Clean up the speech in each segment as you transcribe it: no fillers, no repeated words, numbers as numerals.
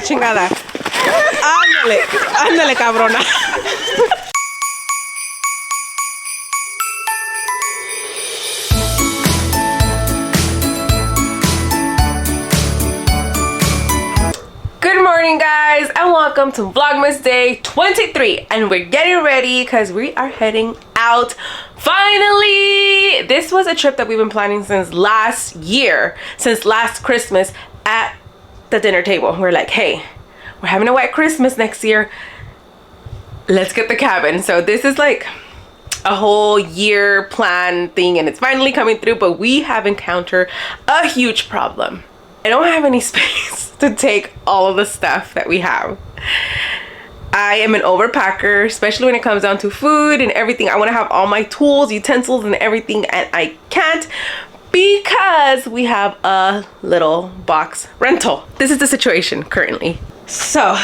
Chingada. Ándale, ándale, cabrona. Good morning, guys, and welcome to Vlogmas day 23. And we're getting ready because we are heading out. Finally! This was a trip that we've been planning since last year, since last Christmas at the dinner table. We're like, hey, we're having a white Christmas next year. Let's get the cabin. So this is like a whole year plan thing, and it's finally coming through, but we have encountered a huge problem. I don't have any space to take all of the stuff that we have. I am an overpacker, especially when it comes down to food and everything. I want to have all my tools, utensils, and everything, and I can't because we have a little box rental. This is the situation currently. So,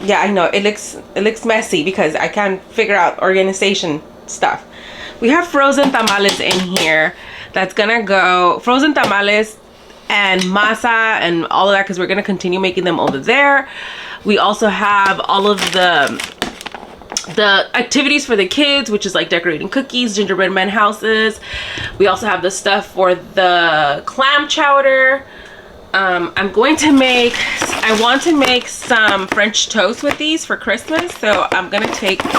yeah, I know it looks messy because I can't figure out organization stuff. We have frozen tamales in here. That's gonna go frozen tamales and masa and all of that because we're gonna continue making them over there. We also have all of the activities for the kids, which is like decorating cookies, gingerbread men houses. We also have the stuff for the clam chowder. I want to make some French toast with these for Christmas, so I'm taking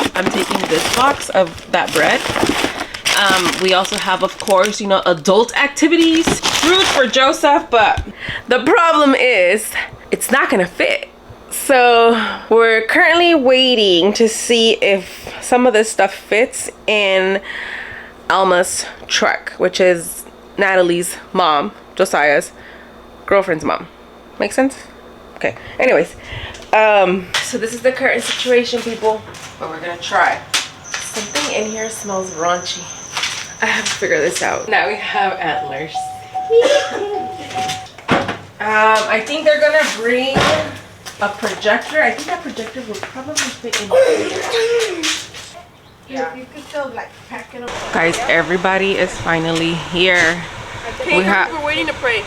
this box of that bread. We also have, of course, you know, adult activities, fruit for Joseph, but the problem is it's not gonna fit. So we're currently waiting to see if some of this stuff fits in Alma's truck, which is Natalie's mom, Josiah's girlfriend's mom. Make sense? Okay. Anyways, so this is the current situation, people, but we're gonna try. Something in here smells raunchy. I have to figure this out. Now we have antlers. I think they're gonna bring a projector. I think that projector will probably fit in here. Yeah. You could still like pack it up. Guys, everybody is finally here. We're waiting to pray.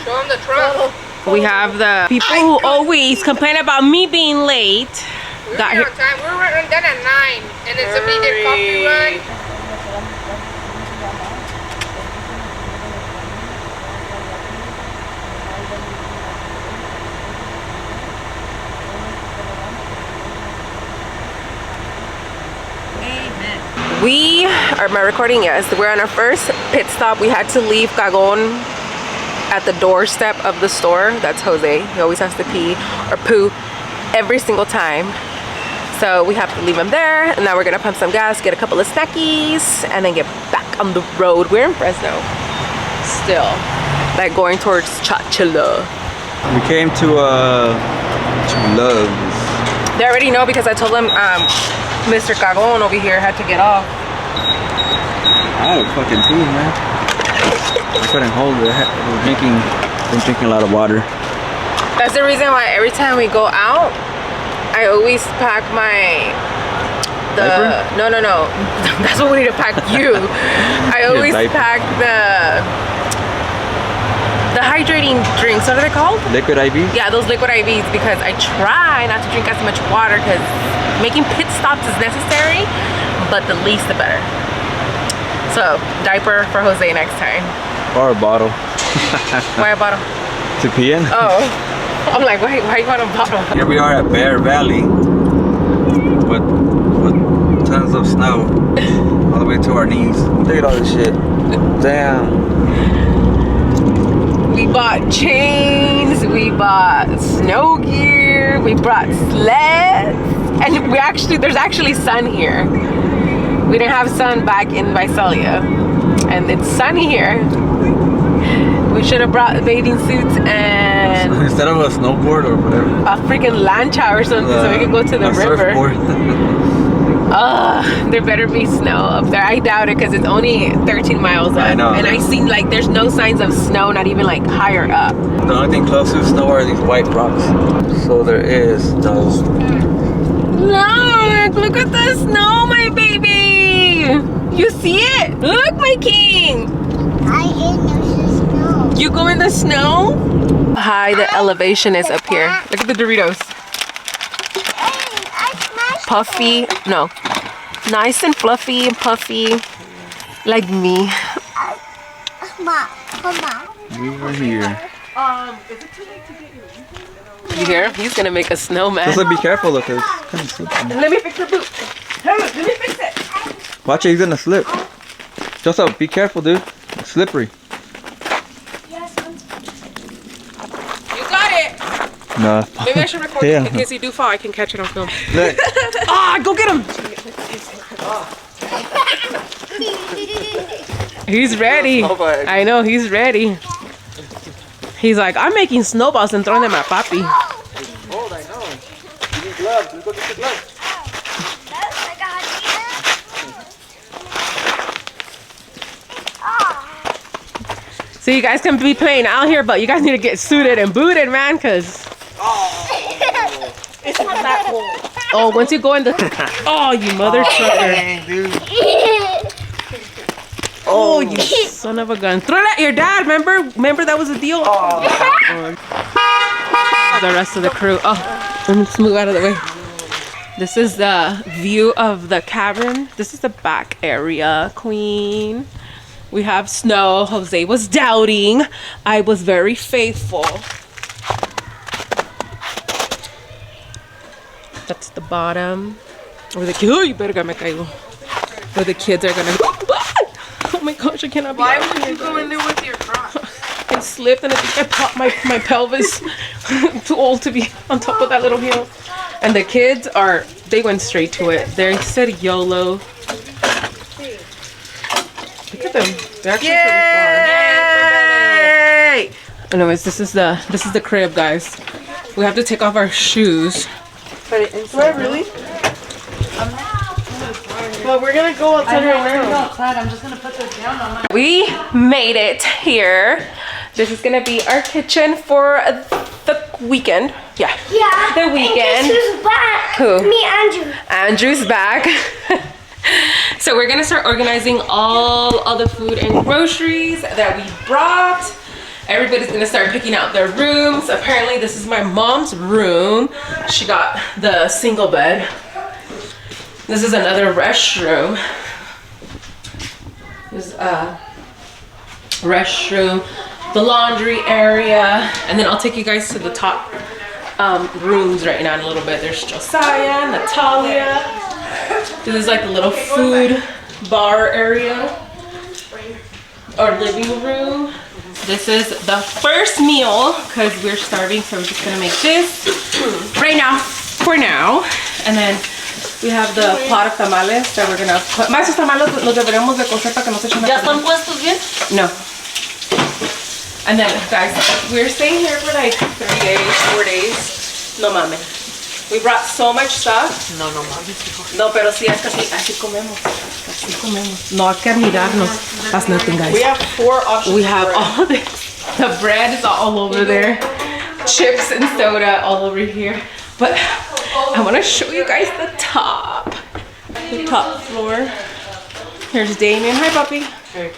Show them the truck. We have the people who always complain about me being late. We're got here on time. We're done at 9, and then somebody did coffee run. We are my recording, yes. We're on our first pit stop. We had to leave Cagon at the doorstep of the store. That's Jose. He always has to pee or poo every single time. So we have to leave him there, and now we're gonna pump some gas, get a couple of snackies, and then get back on the road. We're in Fresno still, like going towards Chachula. We came to Love's. They already know because I told them Mr. Cagon over here had to get off. I had a fucking pee, man. I couldn't hold it. I've been drinking a lot of water. That's the reason why every time we go out, I always pack no. That's what we need to pack you. I always pack the hydrating drinks. What are they called? Liquid IVs? Yeah, those liquid IVs, because I try not to drink as much water because making pit stops is necessary, but the least the better. So, diaper for Jose next time. Or a bottle. Why a bottle? To pee in? Oh. I'm like, why you want a bottle? Here we are at Bear Valley with tons of snow all the way to our knees. Look at all this shit. Damn. We bought chains, we bought snow gear, we brought sleds, and there's actually sun here. We didn't have sun back in Visalia, and it's sunny here. We should have brought bathing suits and instead of a snowboard or whatever, a freaking lancha or something, so we could go to the river. There better be snow up there. I doubt it because it's only 13 miles up. I know. And I see like there's no signs of snow, not even like higher up. The only thing close to snow are these white rocks. So there is no. Look at the snow, my baby. You see it? Look, my king. I in the snow. You go in the snow? high the elevation is up here. Look at the Doritos. Puffy. No. Nice and fluffy and puffy. Like me. We were here. Is it too late to get your... You hear him? He's gonna make a snowman. Just be careful though, cause it's kind of slippery. Let me fix your boot. Let me fix it. Watch it, he's gonna slip. Joseph, be careful, dude. It's slippery. You got it. No. Maybe I should record it in case you do fall. I can catch it on film. Look. Ah, go get him. He's ready. I know, he's ready. He's like, I'm making snowballs and throwing them at Papi. Oh, I know. You need gloves. Let's go get the gloves. So you guys can be playing out here, but you guys need to get suited and booted, man, because... It's not that cold. Oh, once you go in the... Oh, you mother trucker. Dang, dude. Oh, you son of a gun. Throw it at your dad, remember? Remember that was a deal? The rest of the crew. Oh, let me just move out of the way. This is the view of the cabin. This is the back area, queen. We have snow. Jose was doubting. I was very faithful. That's the bottom. Where the kids, oh, you better get me caigo. Where the kids are gonna go. Oh my gosh, I cannot be. Why would you go in there with your cross? I slipped and I think I popped my pelvis. Too old to be on top of that little hill. And the kids they went straight to it. They said YOLO. Look at them. They're actually pretty far. Anyways, this is the crib, guys. We have to take off our shoes. Do I really? Well, we're gonna go outside right now. Outside. I'm just gonna put this down on my... We made it here. This is gonna be our kitchen for the weekend. Yeah. Yeah. The weekend. And guess who's back? Who? Me, Andrew. Andrew's back. So we're gonna start organizing all the food and groceries that we brought. Everybody's gonna start picking out their rooms. Apparently this is my mom's room. She got the single bed. This is another restroom. There's a restroom, the laundry area, and then I'll take you guys to the top rooms right now in a little bit. There's Josiah, Natalia. This is like the little food bar area or living room. This is the first meal because we're starving, so we're just gonna make this right now for now, and then we have the pot of tamales that we're gonna put. Más estos tamales los deberíamos de cocer para que no se echen. ¿Ya están puestos bien? No. And then, guys, we're staying here for like 3 days, 4 days. No mames. We brought so much stuff. No, no mames. No, pero sí, es que así comemos. Así comemos. No hay que admirarnos. That's nothing, guys. We have 4 options. We have all this. The bread is all over there. Chips and soda all over here. But I want to show you guys the top floor. Here's Damien. Hi, puppy. Hey.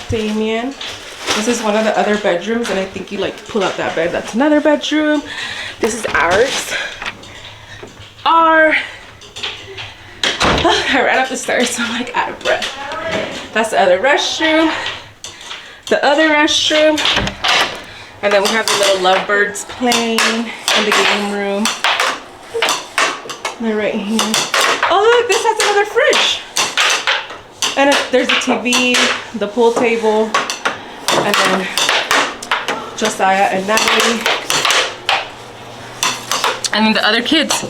Damien. This is one of the other bedrooms, and I think you like pull out that bed. That's another bedroom. This is ours. I ran up the stairs, so I'm like out of breath. That's the other restroom. The other restroom. And then we have the little lovebirds playing in the game room. They're right here. Oh look, this has another fridge. And there's a TV, the pool table, and then Josiah and Natalie. And then the other kids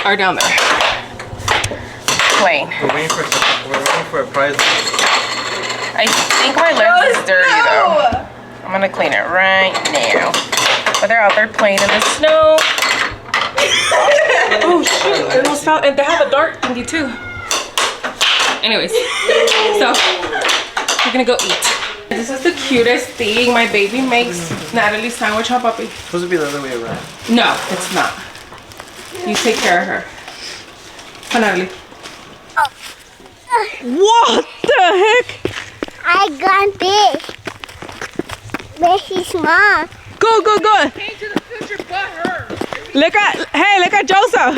are down there playing. We're waiting for a prize. I think my lens is dirty though. I'm gonna clean it right now. But they're out there playing in the snow. Oh shoot, I almost fell. And they have a dart thingy too. Anyways, so we're gonna go eat. This is the cutest thing. My baby makes Natalie's sandwich. Huh, puppy? It's supposed to be the other way around. No, it's not. You take care of her. Huh, Natalie? What the heck? I got big. But he's small. Go, go, go. Came to the future but her. Look at Joseph.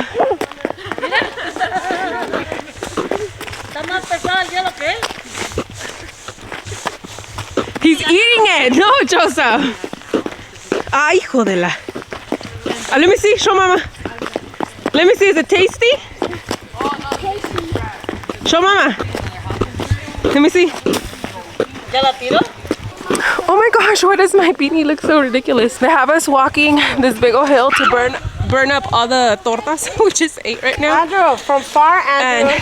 Está más pesado el hielo que él. He's eating it. No, Joseph. Ay, hijo de la. Let me see. Show mama. Let me see. Is it tasty? Show mama. Let me see. ¿Ya la tiró? Oh my gosh, why does my beanie look so ridiculous? They have us walking this big old hill to burn up all the tortas, which is 8 right now. Andrew, from far, Andrew.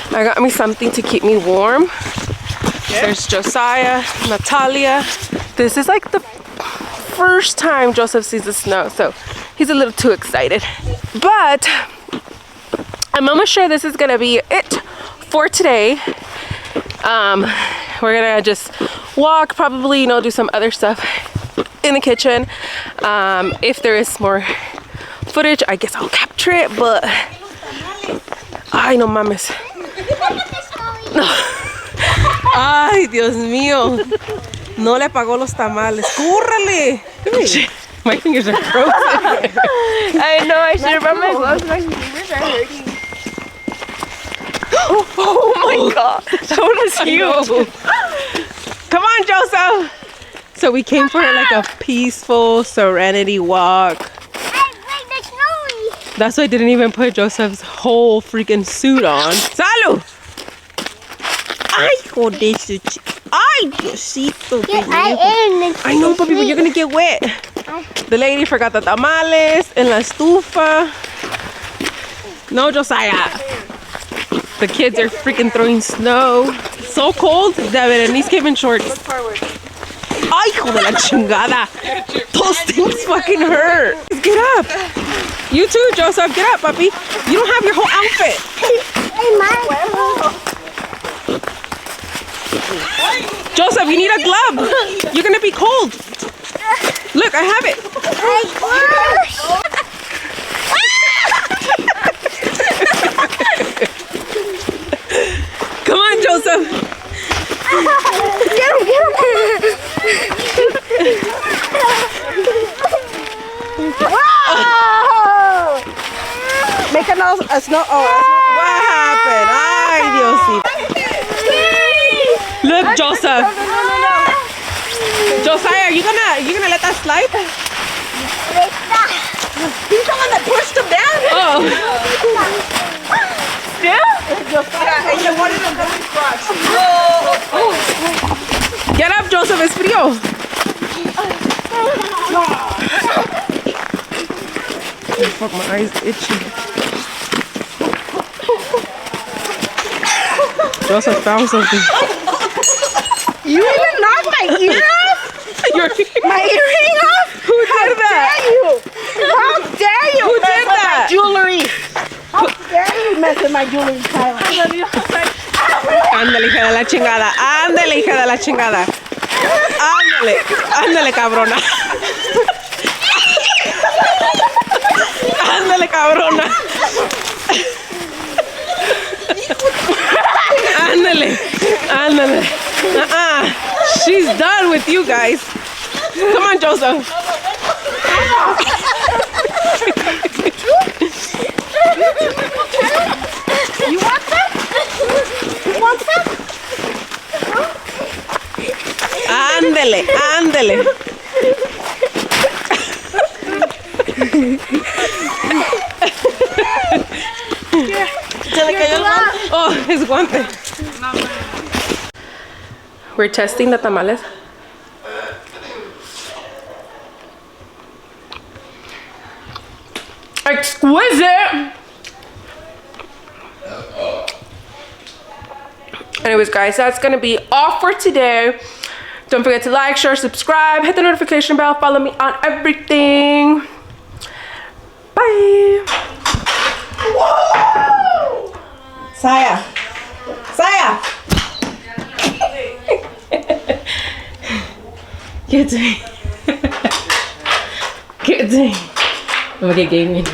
And I got me something to keep me warm. There's Josiah, Natalia. This is like the first time Joseph sees the snow, so he's a little too excited. But I'm almost sure this is gonna be it for today. We're gonna just walk, probably, you know, do some other stuff in the kitchen. If there is more footage, I guess I'll capture it, but ay, no mames. No. Ay, Dios mío. No le pagó los tamales. ¡Cúrrale! My fingers are frozen. I know, I should have brought my gloves. My fingers are hurting. Oh my god, that one was huge. Come on, Joseph. So we came for like a peaceful serenity walk. That's why I didn't even put Joseph's whole freaking suit on. Salud! Ay, joder, ay, Diosito. I know, papi, but you're gonna get wet. The lady forgot the tamales en la estufa. No, Josiah. The kids are freaking throwing snow. It's so cold that Berenice came in shorts. Ay, hijo de la chingada. Those things fucking hurt. Get up. You too, Joseph. Get up, puppy. You don't have your whole outfit. Joseph, you need a glove. You're gonna be cold. Look, I have it. Come on, Joseph. Get him, get him. Whoa! Make a snow. Oh, what happened? Ay, Diosito. Look, Joseph. Josiah, are you gonna let that slide? he's the one that pushed him down. Oh. Get up, Joseph. Es frío. Oh, fuck, my eyes itchy. Joseph found something. You even knocked my ear off? My earring off? Who did that? How dare you? Who did that? My jewelry. How dare you mess with my jewelry, Tyler? Ándale, hija de la chingada. Ándale, hija de la chingada. Ándale. Ándale, cabrona. Ándale, cabrona. Ándale. Ándale. She's done with you guys. Come on, Joseph. You want some? You want some? Ándele, ándele. ¿Se le cayó el guante? Oh, his guante. We're testing the tamales. Exquisite! Anyways, guys, that's gonna be all for today. Don't forget to like, share, subscribe, hit the notification bell, follow me on everything. Bye! Whoa! Saya! Saya! Get to me. Get to me. I'm gonna get gaming.